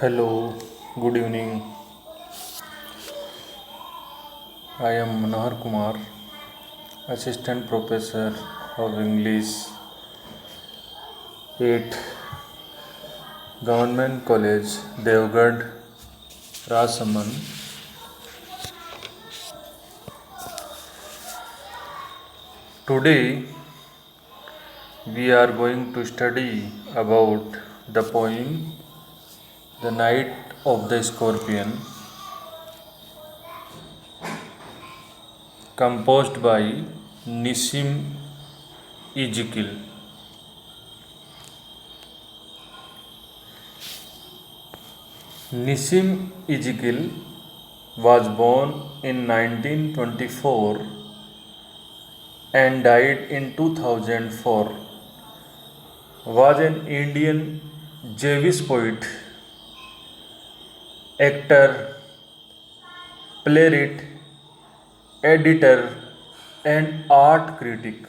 Hello, good evening. I am Manohar Kumar, Assistant Professor of English at Government College, Devgarh, Rasaman. Today we are going to study about the poem The Night of the Scorpion, composed by Nissim Ezekiel. Nissim Ezekiel was born in 1924 and died in 2004. Was an Indian Jewish poet, actor, playwright, editor, and art critic.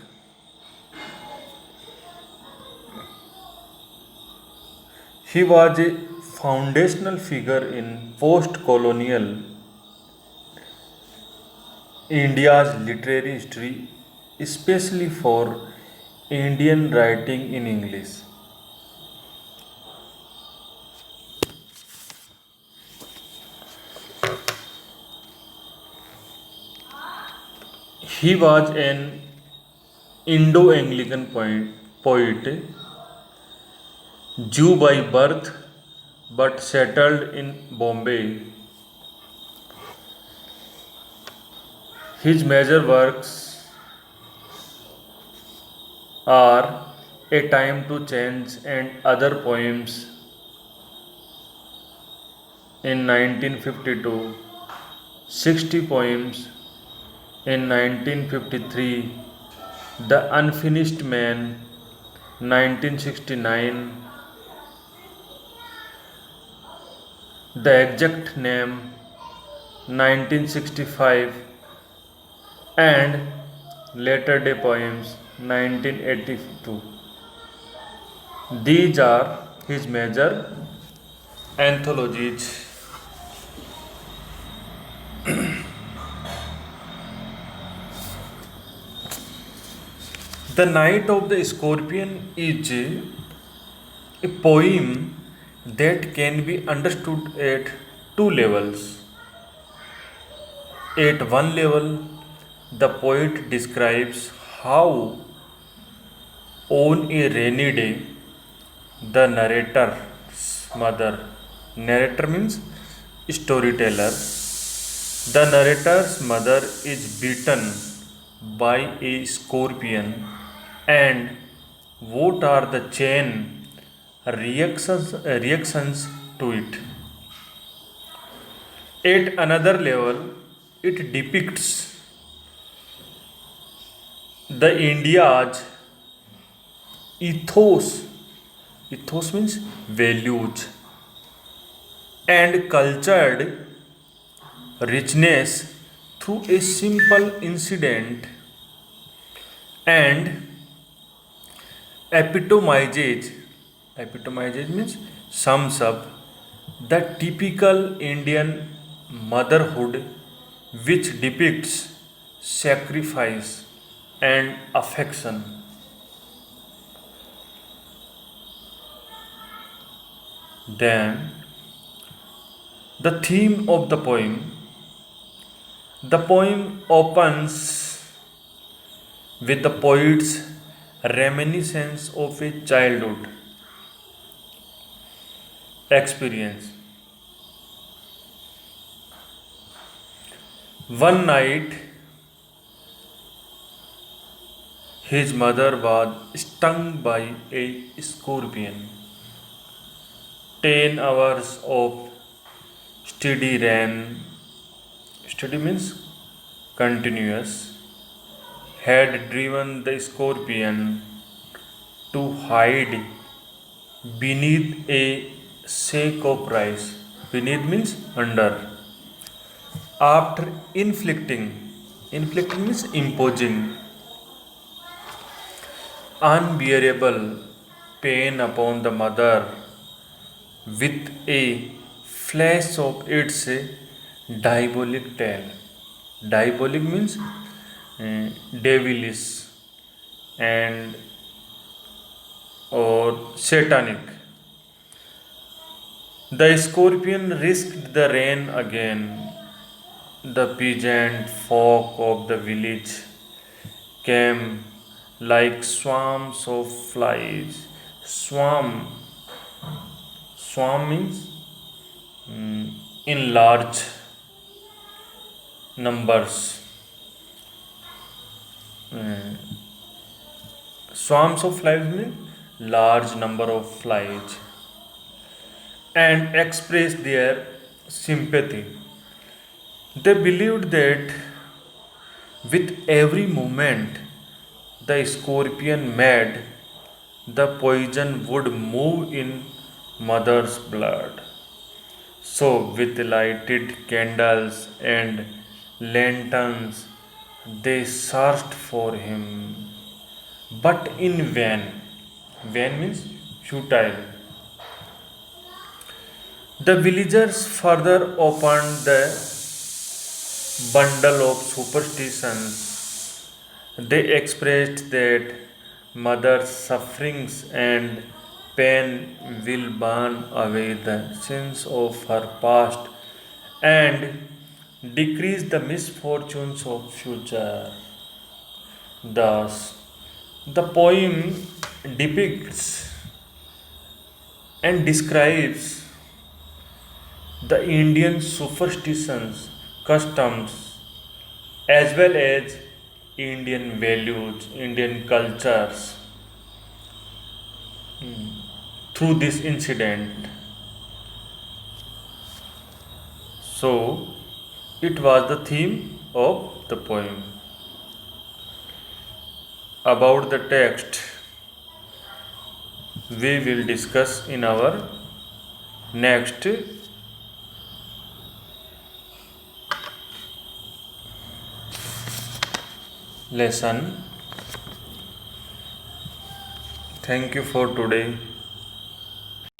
He was a foundational figure in post colonial India's literary history, especially for Indian writing in English. He was an Indo Anglican poet, Jew by birth but settled in Bombay. His major works are A Time to Change and other poems in 1952, 60 poems in 1953, The Unfinished Man 1969, The Exact Name 1965, and Latter Day Poems 1982. These are his major anthologies. The Night of the Scorpion is a poem that can be understood at two levels. At one level, the poet describes how, on a rainy day, the narrator means storyteller, the narrator's mother is beaten by a scorpion, and what are the chain reactions to it. At another level, it depicts the India's ethos. Ethos means values and cultured richness through a simple incident, and epitomizes epitomizes means sums up the typical Indian motherhood, which depicts sacrifice and affection. Then the theme of the poem opens with the poet's reminiscence of a childhood experience. One night, his mother was stung by a scorpion. 10 hours of steady rain, steady means continuous, had driven the scorpion to hide beneath a sack of rice. Beneath means under. After inflicting means imposing unbearable pain upon the mother with a flash of its diabolic tale. Diabolic means devilish and or satanic. The scorpion risked the rain again. The peasant folk of the village came like swarms of flies. Swarm, swarm means in large numbers. Mm, Swarms of flies mean large number of flies and expressed their sympathy. They believed that with every movement the scorpion made, the poison would move in mother's blood. So, with lighted candles and lanterns, they searched for him, but in vain. Vain means futile. The villagers further opened the bundle of superstitions. They expressed that mother's sufferings and pain will burn away the sins of her past and decrease the misfortunes of future. Thus, the poem depicts and describes the Indian superstitions, customs, as well as Indian values, Indian cultures through this incident. So, it was the theme of the poem. About the text, we will discuss in our next lesson. Thank you for today.